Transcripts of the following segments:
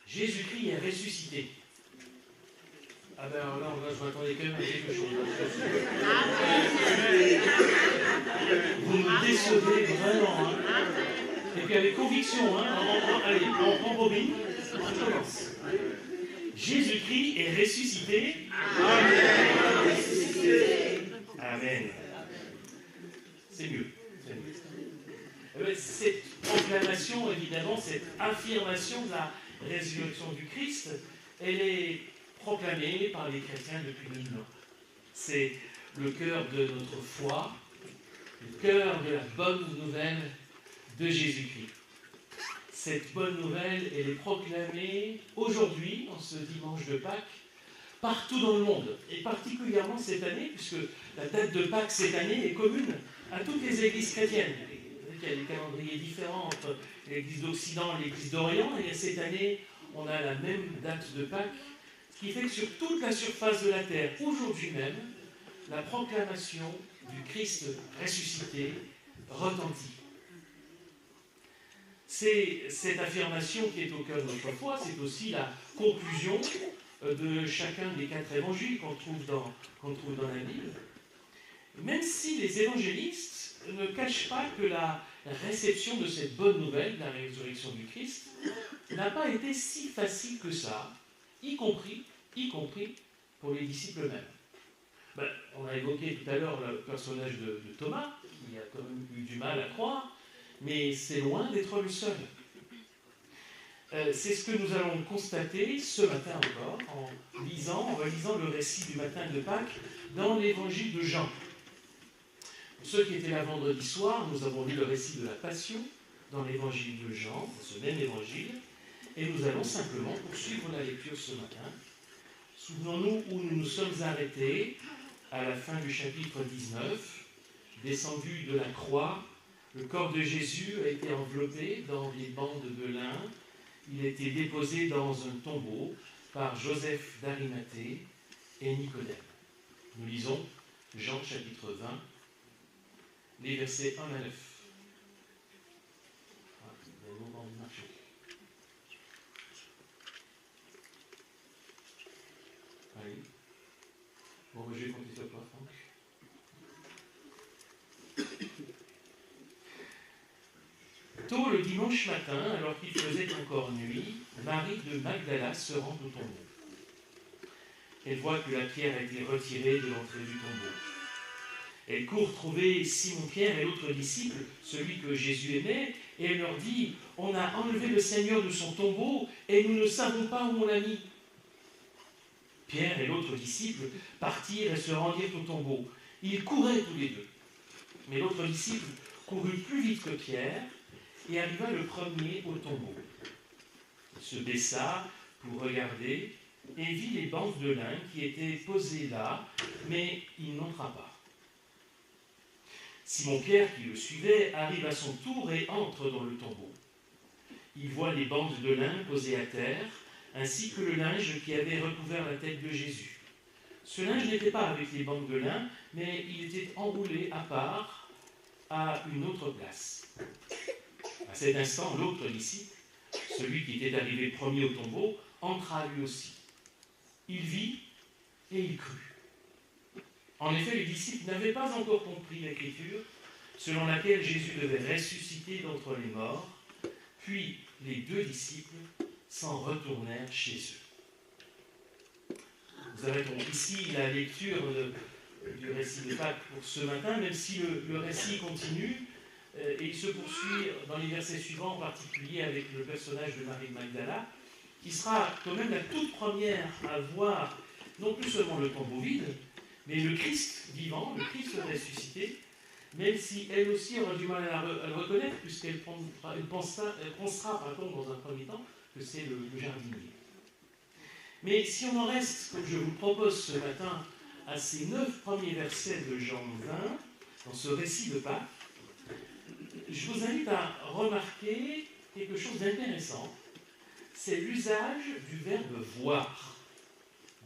Jésus-Christ est ressuscité. Ah ben là, je m'attendais quand même à quelque chose. Vous me décevez vraiment. Hein. Et puis avec conviction, hein, allez, on prend bobine, on commence. Jésus-Christ est ressuscité. Amen. Amen. C'est mieux. Cette proclamation, évidemment, cette affirmation de la résurrection du Christ, elle est proclamée par les chrétiens depuis 1000 ans. C'est le cœur de notre foi, le cœur de la bonne nouvelle de Jésus-Christ. Cette bonne nouvelle, elle est proclamée aujourd'hui, en ce dimanche de Pâques, partout dans le monde, et particulièrement cette année, puisque la date de Pâques cette année est commune à toutes les églises chrétiennes. Il y a des calendriers différents entre l'église d'Occident et l'église d'Orient, et cette année, on a la même date de Pâques, ce qui fait que sur toute la surface de la terre, aujourd'hui même, la proclamation du Christ ressuscité retentit. C'est cette affirmation qui est au cœur de notre foi, c'est aussi la conclusion de chacun des 4 évangiles qu'on trouve dans la Bible. Même si les évangélistes ne cachent pas que la réception de cette bonne nouvelle, la résurrection du Christ, n'a pas été si facile que ça, y compris pour les disciples eux-mêmes. On a évoqué tout à l'heure le personnage de Thomas, qui a quand même eu du mal à croire, mais c'est loin d'être le seul. C'est ce que nous allons constater ce matin encore, en lisant le récit du matin de Pâques dans l'évangile de Jean. Pour ceux qui étaient là vendredi soir, nous avons lu le récit de la Passion dans l'évangile de Jean, ce même évangile, et nous allons simplement poursuivre la lecture ce matin. Souvenons-nous où nous nous sommes arrêtés à la fin du chapitre 19, descendu de la croix. Le corps de Jésus a été enveloppé dans des bandes de lin. Il a été déposé dans un tombeau par Joseph d'Arimathée et Nicodème. Nous lisons Jean chapitre 20, les versets 1 à 9. Allez. Bon, je vais compter sur toi, Franck. Tôt le dimanche matin, alors qu'il faisait encore nuit, Marie de Magdala se rend au tombeau. Elle voit que la pierre a été retirée de l'entrée du tombeau. Elle court trouver Simon-Pierre et l'autre disciple, celui que Jésus aimait, et elle leur dit « On a enlevé le Seigneur de son tombeau et nous ne savons pas où on l'a mis. » Pierre et l'autre disciple partirent et se rendirent au tombeau. Ils couraient tous les deux. Mais l'autre disciple courut plus vite que Pierre et arriva le premier au tombeau. Il se baissa pour regarder et vit les bandes de lin qui étaient posées là, mais il n'entra pas. Simon-Pierre, qui le suivait, arrive à son tour et entre dans le tombeau. Il voit les bandes de lin posées à terre, ainsi que le linge qui avait recouvert la tête de Jésus. Ce linge n'était pas avec les bandes de lin, mais il était enroulé à part, à une autre place. À cet instant, l'autre disciple, celui qui était arrivé premier au tombeau, entra lui aussi. Il vit et il crut. En effet, les disciples n'avaient pas encore compris l'écriture selon laquelle Jésus devait ressusciter d'entre les morts, puis les 2 disciples s'en retournèrent chez eux. Nous arrêtons ici la lecture du récit de Pâques pour ce matin, même si le récit continue et il se poursuit dans les versets suivants, en particulier avec le personnage de Marie de Magdala, qui sera quand même la toute première à voir non plus seulement le tombeau vide, mais le Christ vivant, le Christ ressuscité, même si elle aussi aura du mal à le reconnaître, puisqu'elle pensera dans un premier temps que c'est le jardinier. Mais si on en reste, comme je vous le propose ce matin, à ces 9 premiers versets de Jean 20, dans ce récit de Pâques, je vous invite à remarquer quelque chose d'intéressant. C'est l'usage du verbe « voir »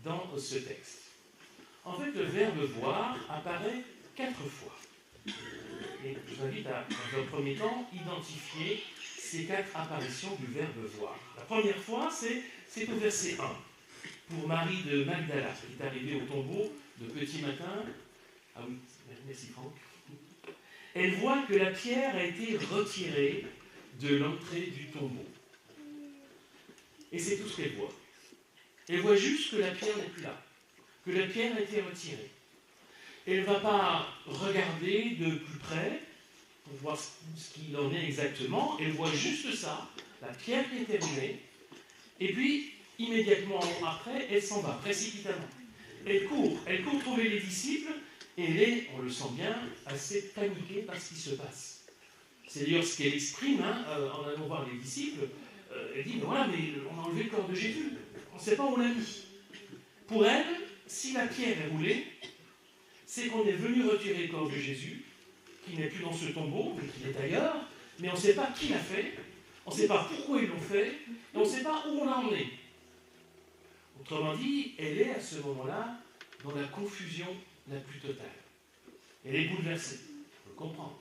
dans ce texte. En fait, le verbe « voir » apparaît 4 fois. Et je vous invite à, dans un premier temps, identifier ces 4 apparitions du verbe voir. La première fois, c'est au verset 1, pour Marie de Magdala, qui est arrivée au tombeau de petit matin. Ah oui, merci Franck. Elle voit que la pierre a été retirée de l'entrée du tombeau. Et c'est tout ce qu'elle voit. Elle voit juste que la pierre n'est plus là, que la pierre a été retirée. Elle ne va pas regarder de plus près pour voir ce qu'il en est exactement. Elle voit juste ça, la pierre qui est terminée. Et puis, immédiatement après, elle s'en va, précipitamment. Elle court trouver les disciples, et elle est, on le sent bien, assez paniquée par ce qui se passe. C'est d'ailleurs ce qu'elle exprime en allant voir les disciples. Elle dit, mais voilà, mais on a enlevé le corps de Jésus. On ne sait pas où on l'a mis. Pour elle, si la pierre est roulée, c'est qu'on est venu retirer le corps de Jésus, qui n'est plus dans ce tombeau, mais qui est ailleurs, mais on ne sait pas qui l'a fait, on ne sait pas pourquoi ils l'ont fait, et on ne sait pas où on l'a emmené. Autrement dit, elle est à ce moment-là dans la confusion la plus totale. Elle est bouleversée, on peut comprendre.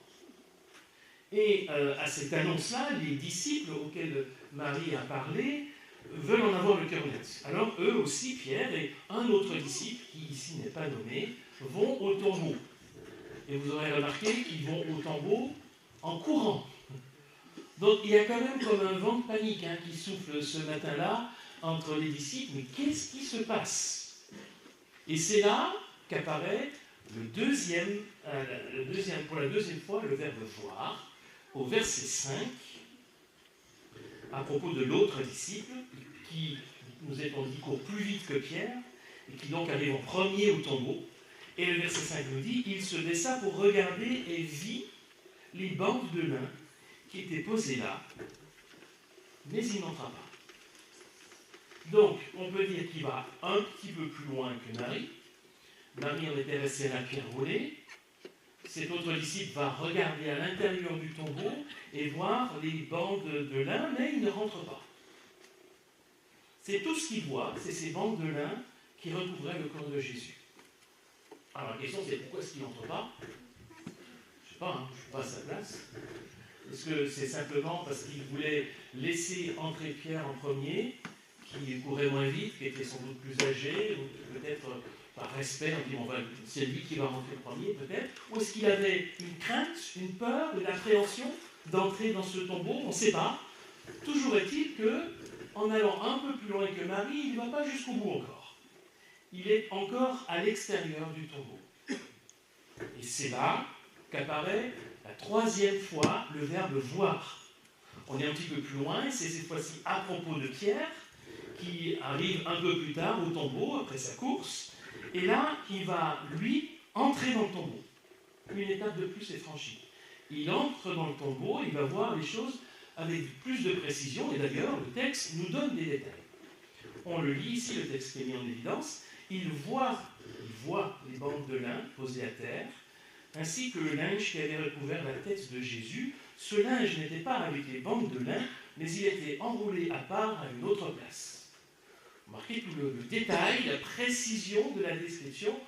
Et à cette annonce-là, les disciples auxquels Marie a parlé veulent en avoir le cœur net. Alors eux aussi, Pierre et un autre disciple, qui ici n'est pas nommé, vont au tombeau. Et vous aurez remarqué qu'ils vont au tombeau en courant. Donc il y a quand même comme un vent de panique qui souffle ce matin-là entre les disciples. Mais qu'est-ce qui se passe? Et c'est là qu'apparaît pour la deuxième fois le verbe voir, au verset 5, à propos de l'autre disciple, qui, nous est-on dit, court plus vite que Pierre, et qui donc arrive en premier au tombeau. Et le verset 5 nous dit, il se baissa pour regarder et vit les bandes de lin qui étaient posées là, mais il n'entra pas. Donc, on peut dire qu'il va un petit peu plus loin que Marie. Marie en était restée à la pierre roulée. Cet autre disciple va regarder à l'intérieur du tombeau et voir les bandes de lin, mais il ne rentre pas. C'est tout ce qu'il voit, c'est ces bandes de lin qui recouvraient le corps de Jésus. Alors la question c'est pourquoi est-ce qu'il n'entre pas? Je ne sais pas, je ne suis pas à sa place. Est-ce que c'est simplement parce qu'il voulait laisser entrer Pierre en premier, qui courait moins vite, qui était sans doute plus âgé, ou peut-être par respect, on dit bon, c'est lui qui va rentrer le premier peut-être, ou est-ce qu'il avait une crainte, une peur, une appréhension d'entrer dans ce tombeau? On ne sait pas. Toujours est-il qu'en allant un peu plus loin que Marie, il ne va pas jusqu'au bout encore. Il est encore à l'extérieur du tombeau. Et c'est là qu'apparaît la troisième fois le verbe voir. On est un petit peu plus loin, et c'est cette fois-ci à propos de Pierre, qui arrive un peu plus tard au tombeau, après sa course, et là, il va, lui, entrer dans le tombeau. Une étape de plus est franchie. Il entre dans le tombeau, il va voir les choses avec plus de précision, et d'ailleurs, le texte nous donne des détails. On le lit ici, le texte qui est mis en évidence. Il voit les bandes de lin posées à terre, ainsi que le linge qui avait recouvert la tête de Jésus. Ce linge n'était pas avec les bandes de lin, mais il était enroulé à part à une autre place. Remarquez tout le détail, la précision de la description.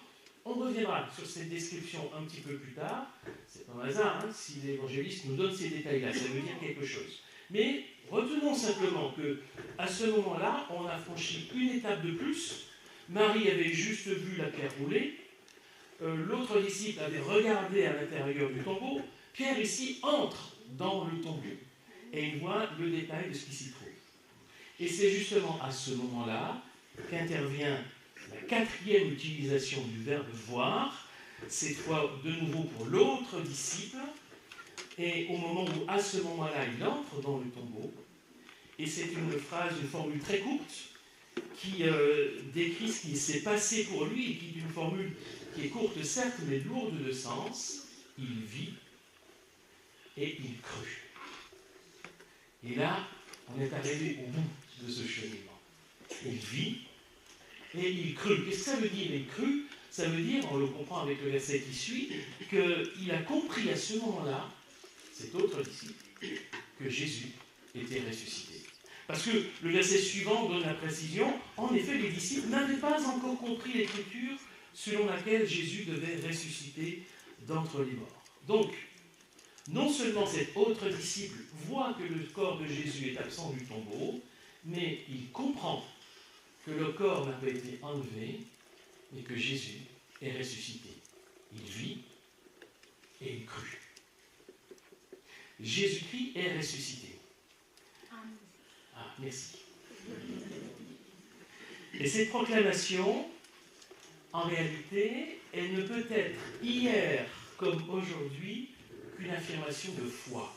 On reviendra sur cette description un petit peu plus tard. C'est pas un hasard si l'évangéliste nous donne ces détails-là, ça veut dire quelque chose. Mais retenons simplement qu'à ce moment-là, on a franchi une étape de plus. Marie avait juste vu la pierre rouler. L'autre disciple avait regardé à l'intérieur du tombeau. Pierre ici entre dans le tombeau et il voit le détail de ce qui s'y trouve. Et c'est justement à ce moment-là qu'intervient la quatrième utilisation du verbe voir, cette fois de nouveau pour l'autre disciple, et au moment où, à ce moment-là, il entre dans le tombeau, et c'est une phrase, une formule très courte, qui décrit ce qui s'est passé pour lui, et qui est une formule qui est courte certes, mais lourde de sens. Il vit et il crut. Et là, on est arrivé au bout de ce cheminement. Il vit et il crut. Qu'est-ce que ça veut dire, il crut? Ça veut dire, on le comprend avec le verset qui suit, qu'il a compris à ce moment-là, cet autre disciple, que Jésus était ressuscité. Parce que le verset suivant donne la précision, en effet, les disciples n'avaient pas encore compris l'écriture selon laquelle Jésus devait ressusciter d'entre les morts. Donc, Non seulement cet autre disciple voit que le corps de Jésus est absent du tombeau, mais il comprend que le corps n'a pas été enlevé, mais que Jésus est ressuscité. Il vit et il crut. Jésus-Christ est ressuscité. Ah, merci. Et cette proclamation, en réalité, elle ne peut être hier comme aujourd'hui qu'une affirmation de foi.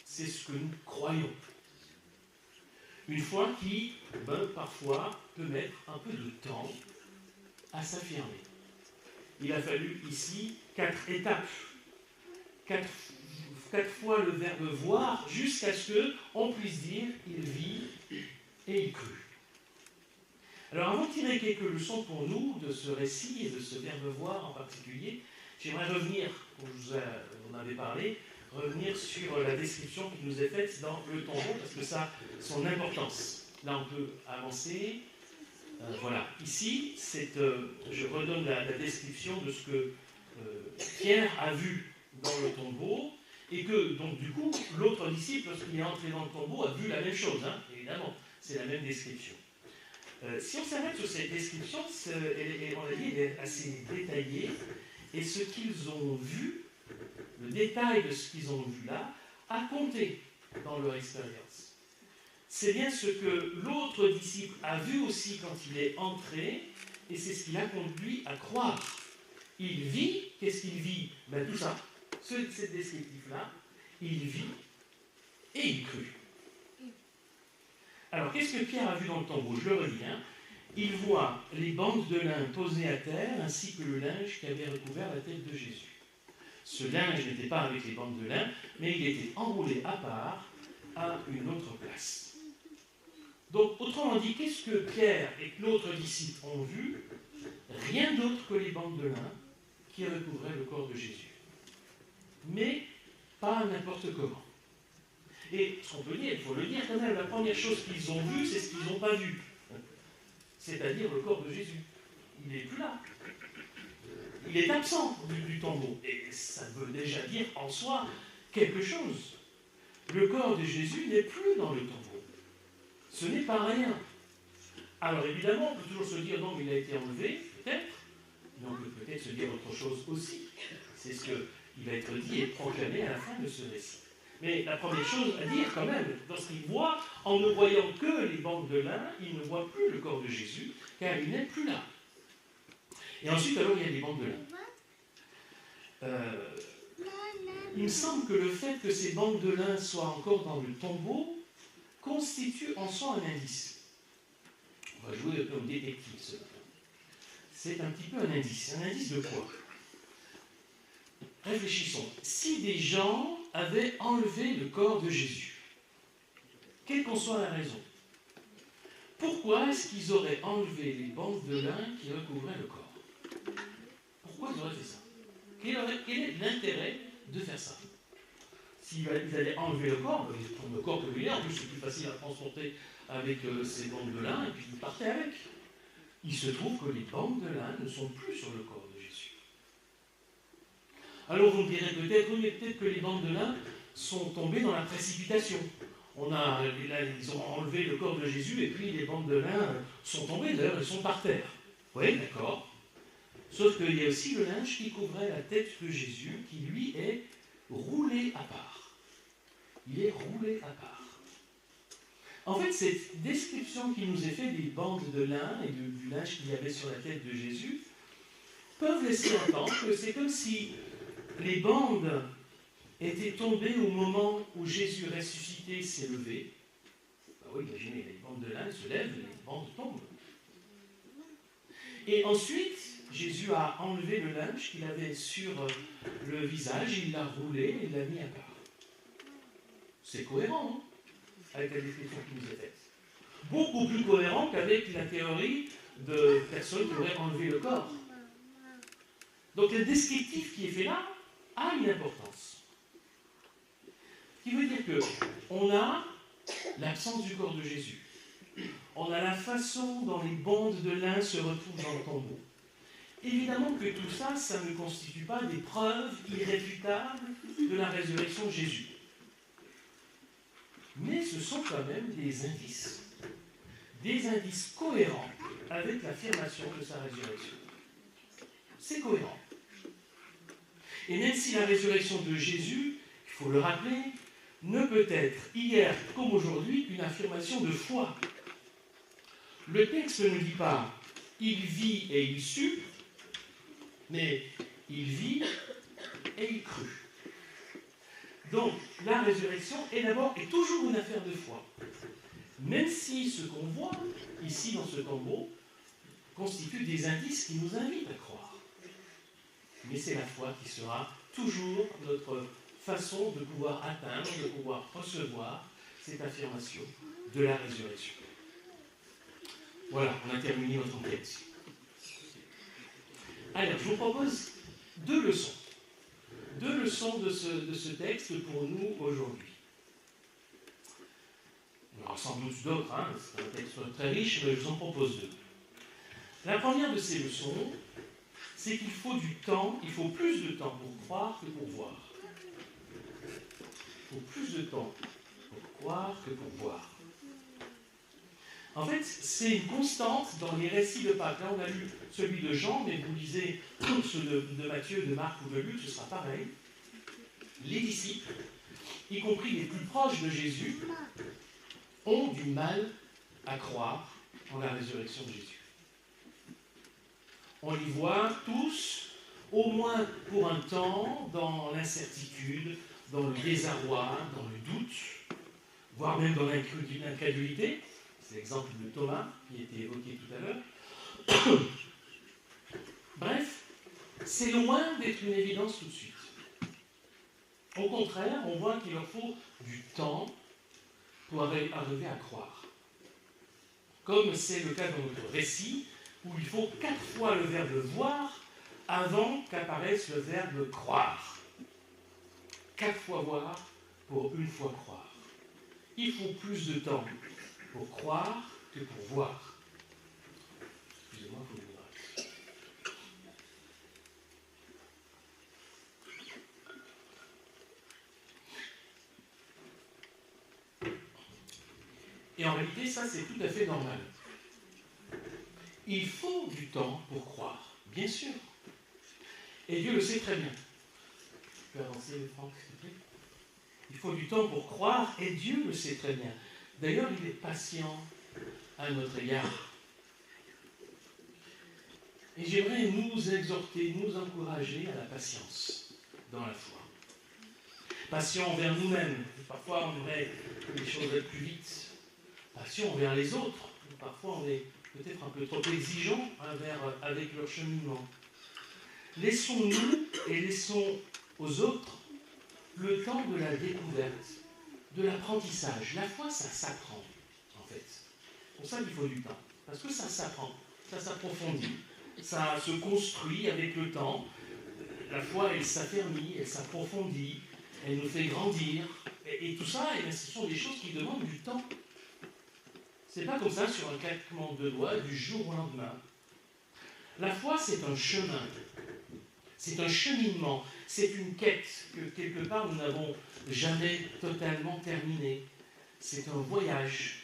C'est ce que nous croyons. Une foi qui, parfois, peut mettre un peu de temps à s'affirmer. Il a fallu ici 4 étapes, 4 fois le verbe voir, jusqu'à ce qu'on puisse dire il vit et il crut. Alors avant de tirer quelques leçons pour nous de ce récit et de ce verbe voir en particulier, j'aimerais revenir, comme je vous en avais parlé, revenir sur la description qui nous est faite dans le tombeau, parce que ça a son importance. Là on peut avancer. Voilà, ici, je redonne la description de ce que Pierre a vu dans le tombeau, et que, donc, du coup, l'autre disciple, lorsqu'il est entré dans le tombeau, a vu la même chose, hein, évidemment, c'est la même description. Si on s'arrête sur cette description, on a dit, elle est assez détaillée, et ce qu'ils ont vu, le détail de ce qu'ils ont vu là, a compté dans leur expérience. C'est bien ce que l'autre disciple a vu aussi quand il est entré, et c'est ce qui l'a conduit à croire. Il vit, qu'est-ce qu'il vit? Tout ça, cette descriptif-là, il vit et il crut. Alors, qu'est-ce que Pierre a vu dans le tombeau? Je le redis, hein. Il voit les bandes de lin posées à terre, ainsi que le linge qui avait recouvert la tête de Jésus. Ce linge n'était pas avec les bandes de lin, mais il était enroulé à part, à une autre place. Donc, autrement dit, qu'est-ce que Pierre et l'autre disciple ont vu? Rien d'autre que les bandes de lin qui recouvraient le corps de Jésus. Mais pas n'importe comment. Et ce qu'on peut dire, il faut le dire quand même, la première chose qu'ils ont vue, c'est ce qu'ils n'ont pas vu. C'est-à-dire le corps de Jésus. Il n'est plus là. Il est absent du tombeau. Et ça veut déjà dire en soi quelque chose. Le corps de Jésus n'est plus dans le tombeau. Ce n'est pas rien. Alors évidemment, on peut toujours se dire, non, mais il a été enlevé, peut-être. Mais on peut peut-être se dire autre chose aussi. C'est ce qui va être dit et proclamé à la fin de ce récit. Mais la première chose à dire quand même, lorsqu'il voit, en ne voyant que les bandes de lin, il ne voit plus le corps de Jésus, car il n'est plus là. Et ensuite, alors, il y a les bandes de lin. Il me semble que le fait que ces bandes de lin soient encore dans le tombeau constitue en soi un indice. On va jouer comme détective, ce matin. C'est un petit peu un indice. Un indice de quoi? Réfléchissons. Si des gens avaient enlevé le corps de Jésus, quelle qu'en soit la raison, pourquoi est-ce qu'ils auraient enlevé les bandes de lin qui recouvraient le corps? Pourquoi ils auraient fait ça? Quel est l'intérêt de faire ça? S'ils allaient enlever le corps, ils prennent le corps que lui est, en plus c'est plus facile à transporter avec ces bandes de lin, et puis ils partaient avec. Il se trouve que les bandes de lin ne sont plus sur le corps de Jésus. Alors vous me direz peut-être, oui, mais peut-être que les bandes de lin sont tombées dans la précipitation. Ils ont enlevé le corps de Jésus et puis les bandes de lin sont tombées, d'ailleurs elles sont par terre. Oui, d'accord. Sauf qu'il y a aussi le linge qui couvrait la tête de Jésus, qui lui est roulé à part. Il est roulé à part. En fait, cette description qui nous est faite des bandes de lin et du linge qu'il y avait sur la tête de Jésus peuvent laisser entendre que c'est comme si les bandes étaient tombées au moment où Jésus ressuscité s'est levé. Oui, imaginez, les bandes de lin se lèvent, les bandes tombent. Et ensuite, Jésus a enlevé le linge qu'il avait sur le visage, il l'a roulé et l'a mis à part. C'est cohérent, hein, avec la description qui nous est faite. Beaucoup plus cohérent qu'avec la théorie de personnes qui auraient enlevé le corps. Donc le descriptif qui est fait là a une importance. Ce qui veut dire qu'on a l'absence du corps de Jésus. On a la façon dont les bandes de lin se retrouvent dans le tombeau. Évidemment que tout ça, ça ne constitue pas des preuves irréfutables de la résurrection de Jésus. Mais ce sont quand même des indices cohérents avec l'affirmation de sa résurrection. C'est cohérent. Et même si la résurrection de Jésus, il faut le rappeler, ne peut être hier comme aujourd'hui une affirmation de foi. Le texte ne dit pas « il vit et il sut », mais « il vit et il crut ». Donc, la résurrection est d'abord et toujours une affaire de foi. Même si ce qu'on voit ici dans ce tombeau constitue des indices qui nous invitent à croire. Mais c'est la foi qui sera toujours notre façon de pouvoir atteindre, de pouvoir recevoir cette affirmation de la résurrection. Voilà, on a terminé notre enquête. Alors, je vous propose deux leçons. Deux leçons de ce texte pour nous aujourd'hui. Il y en aura sans doute d'autres, hein, c'est un texte très riche, mais je vous en propose deux. La première de ces leçons, c'est qu'il faut du temps, il faut plus de temps pour croire que pour voir. Il faut plus de temps pour croire que pour voir. En fait, c'est une constante dans les récits de Pâques. Là, on a lu celui de Jean, mais vous lisez ceux de Matthieu, de Marc ou de Luc, ce sera pareil. Les disciples, y compris les plus proches de Jésus, ont du mal à croire en la résurrection de Jésus. On les voit tous, au moins pour un temps, dans l'incertitude, dans le désarroi, dans le doute, voire même dans l'incrédulité. C'est l'exemple de Thomas qui a été évoqué tout à l'heure. Bref, c'est loin d'être une évidence tout de suite. Au contraire, on voit qu'il leur faut du temps pour arriver à croire. Comme c'est le cas dans notre récit, où il faut 4 fois le verbe voir avant qu'apparaisse le verbe croire. 4 fois voir pour une fois croire. Il faut plus de temps pour croire que pour voir. Excusez-moi, il faut que je m'arrête. Et en réalité, ça, c'est tout à fait normal. Il faut du temps pour croire, bien sûr. Et Dieu le sait très bien. Tu peux avancer, Franck, s'il te plaît ? Il faut du temps pour croire, et Dieu le sait très bien. D'ailleurs, il est patient à notre égard. Et j'aimerais nous exhorter, nous encourager à la patience dans la foi. Patient envers nous-mêmes. Parfois, on aimerait que les choses aillent plus vite. Patient envers les autres. Parfois, on est peut-être un peu trop exigeant avec leur cheminement. Laissons-nous et laissons aux autres le temps de la découverte, de l'apprentissage. La foi, ça s'apprend, en fait. C'est pour ça qu'il faut du temps. Parce que ça s'apprend, ça s'approfondit, ça se construit avec le temps. La foi, elle s'affermit, elle s'approfondit, elle nous fait grandir. Et tout ça, ce sont des choses qui demandent du temps. C'est pas comme ça sur un claquement de doigts du jour au lendemain. La foi, c'est un chemin. C'est un cheminement. C'est une quête que, quelque part, nous n'avons jamais totalement terminée. C'est un voyage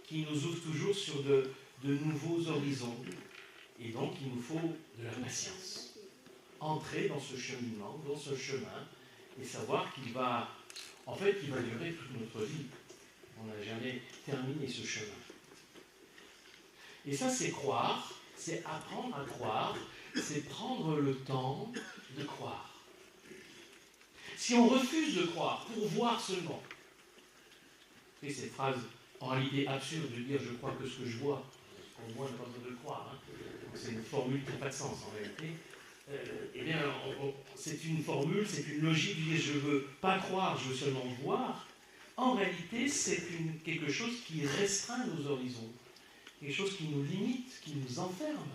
qui nous ouvre toujours sur de nouveaux horizons. Et donc, il nous faut de la patience. Entrer dans ce cheminement, dans ce chemin, et savoir qu'il va durer toute notre vie. On n'a jamais terminé ce chemin. Et ça, c'est croire, c'est apprendre à croire, c'est prendre le temps de croire. Si on refuse de croire pour voir seulement, et cette phrase en réalité absurde de dire « je crois que ce que je vois », pour moi, on n'a pas besoin de croire. Hein. C'est une formule qui n'a pas de sens en réalité. Eh bien, c'est une formule, c'est une logique de dire « je ne veux pas croire, je veux seulement voir ». En réalité, c'est quelque chose qui restreint nos horizons. Quelque chose qui nous limite, qui nous enferme.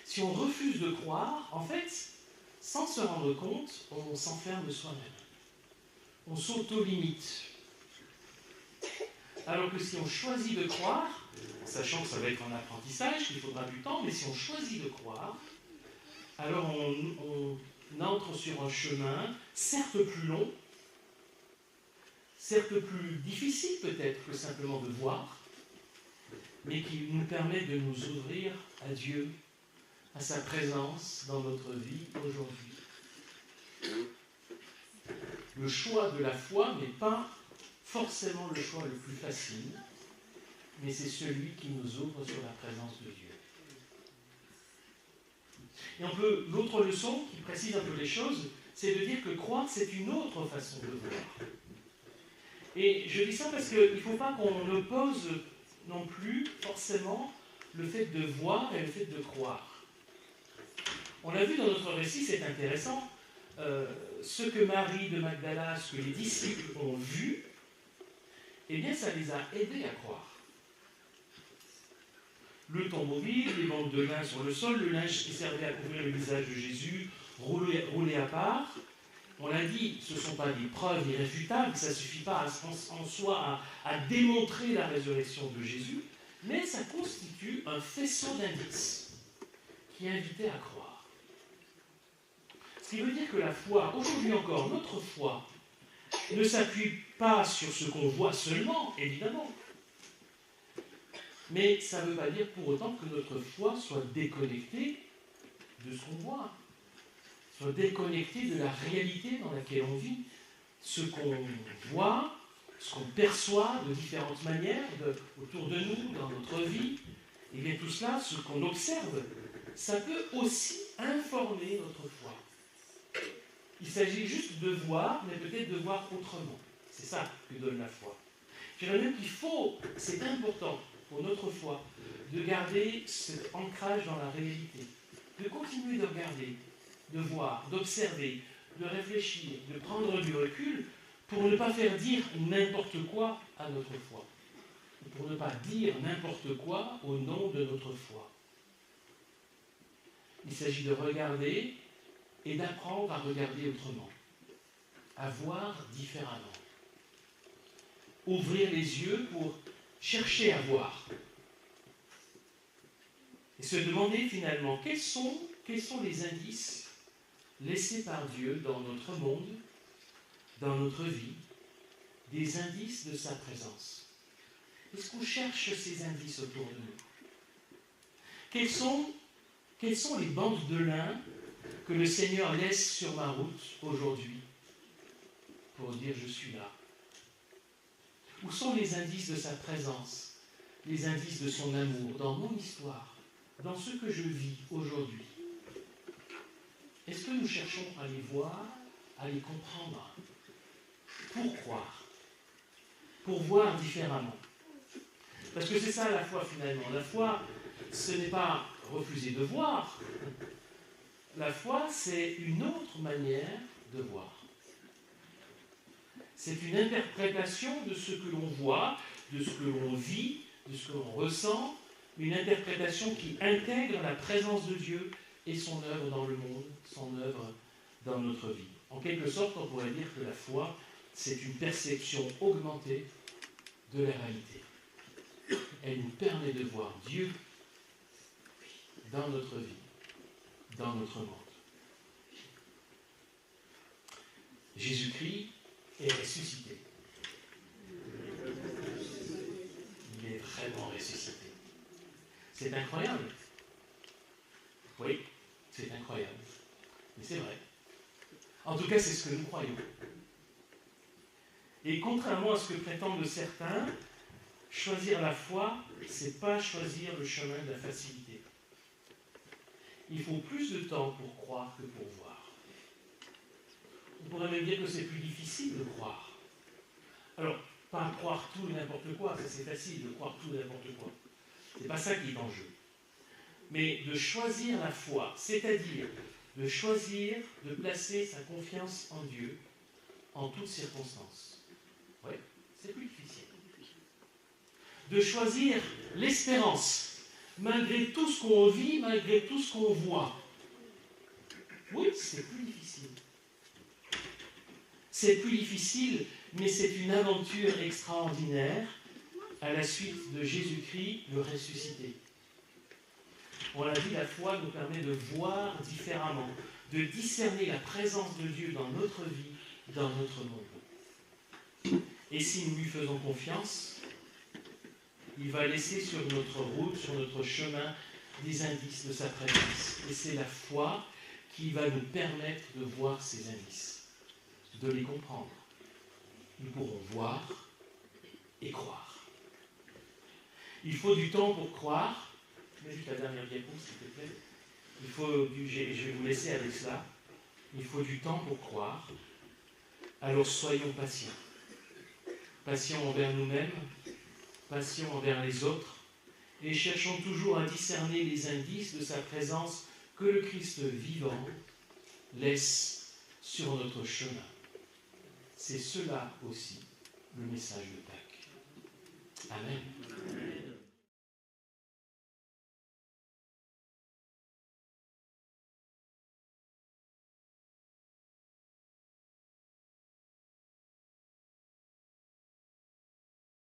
Si on refuse de croire, en fait, sans se rendre compte, on s'enferme soi-même. On s'auto-limite. Alors que si on choisit de croire, sachant que ça va être un apprentissage, qu'il faudra du temps, mais si on choisit de croire, alors on entre sur un chemin, certes plus long, certes plus difficile peut-être que simplement de voir, mais qui nous permet de nous ouvrir à Dieu, à sa présence dans notre vie aujourd'hui. Le choix de la foi n'est pas forcément le choix le plus facile, mais c'est celui qui nous ouvre sur la présence de Dieu. Et l'autre leçon qui précise un peu les choses, c'est de dire que croire, c'est une autre façon de voir. Et je dis ça parce qu'il ne faut pas qu'on oppose non plus forcément le fait de voir et le fait de croire. On l'a vu dans notre récit, c'est intéressant, ce que Marie de Magdala, ce que les disciples ont vu, eh bien ça les a aidés à croire. Le tombeau vide, les bandes de lin sur le sol, le linge qui servait à couvrir le visage de Jésus, roulé à part. On l'a dit, ce ne sont pas des preuves irréfutables, ça ne suffit pas en soi à démontrer la résurrection de Jésus, mais ça constitue un faisceau d'indices qui invitait à croire. Ce qui veut dire que la foi, aujourd'hui encore, notre foi, ne s'appuie pas sur ce qu'on voit seulement, évidemment, mais ça ne veut pas dire pour autant que notre foi soit déconnectée de ce qu'on voit, soit déconnectée de la réalité dans laquelle on vit. Ce qu'on voit, ce qu'on perçoit de différentes manières autour de nous, dans notre vie, et bien tout cela, ce qu'on observe, ça peut aussi informer notre foi. Il s'agit juste de voir, mais peut-être de voir autrement. C'est ça que donne la foi. Je dirais même qu'il faut, c'est important pour notre foi, de garder cet ancrage dans la réalité, de continuer de regarder, de voir, d'observer, de réfléchir, de prendre du recul pour ne pas faire dire n'importe quoi à notre foi, pour ne pas dire n'importe quoi au nom de notre foi. Il s'agit de regarder et d'apprendre à regarder autrement, à voir différemment. Ouvrir les yeux pour chercher à voir. Et se demander finalement quels sont les indices laissés par Dieu dans notre monde, dans notre vie, des indices de sa présence. Est-ce qu'on cherche ces indices autour de nous? Quelles sont les bandes de lin que le Seigneur laisse sur ma route aujourd'hui pour dire je suis là? Où sont les indices de sa présence, les indices de son amour dans mon histoire, dans ce que je vis aujourd'hui? Est-ce que nous cherchons à les voir, à les comprendre, pour croire, pour voir différemment? Parce que c'est ça la foi finalement. La foi, ce n'est pas refuser de voir. La foi, c'est une autre manière de voir. C'est une interprétation de ce que l'on voit, de ce que l'on vit, de ce que l'on ressent, une interprétation qui intègre la présence de Dieu et son œuvre dans le monde, son œuvre dans notre vie. En quelque sorte, on pourrait dire que la foi, c'est une perception augmentée de la réalité. Elle nous permet de voir Dieu dans notre vie, dans notre monde. Jésus-Christ est ressuscité. Il est vraiment ressuscité. C'est incroyable. Oui, c'est incroyable. Mais c'est vrai. En tout cas, c'est ce que nous croyons. Et contrairement à ce que prétendent certains, choisir la foi, c'est pas choisir le chemin de la facilité. Il faut plus de temps pour croire que pour voir. On pourrait même dire que c'est plus difficile de croire. Alors, pas croire tout et n'importe quoi, ça c'est facile de croire tout et n'importe quoi. C'est pas ça qui est en jeu. Mais de choisir la foi, c'est-à-dire de choisir de placer sa confiance en Dieu en toutes circonstances. Oui, c'est plus difficile. De choisir l'espérance, malgré tout ce qu'on vit, malgré tout ce qu'on voit. Oui, c'est plus difficile. C'est plus difficile, mais c'est une aventure extraordinaire à la suite de Jésus-Christ, le ressuscité. On l'a dit, la foi nous permet de voir différemment, de discerner la présence de Dieu dans notre vie, dans notre monde. Et si nous lui faisons confiance, il va laisser sur notre route, sur notre chemin, des indices de sa présence. Et c'est la foi qui va nous permettre de voir ces indices, de les comprendre. Nous pourrons voir et croire. Il faut du temps pour croire. Mais juste la dernière diapo, s'il te plaît. Je vais vous laisser avec cela. Il faut du temps pour croire. Alors soyons patients. Patients envers nous-mêmes, patients envers les autres, et cherchons toujours à discerner les indices de sa présence que le Christ vivant laisse sur notre chemin. C'est cela aussi le message de Pâques.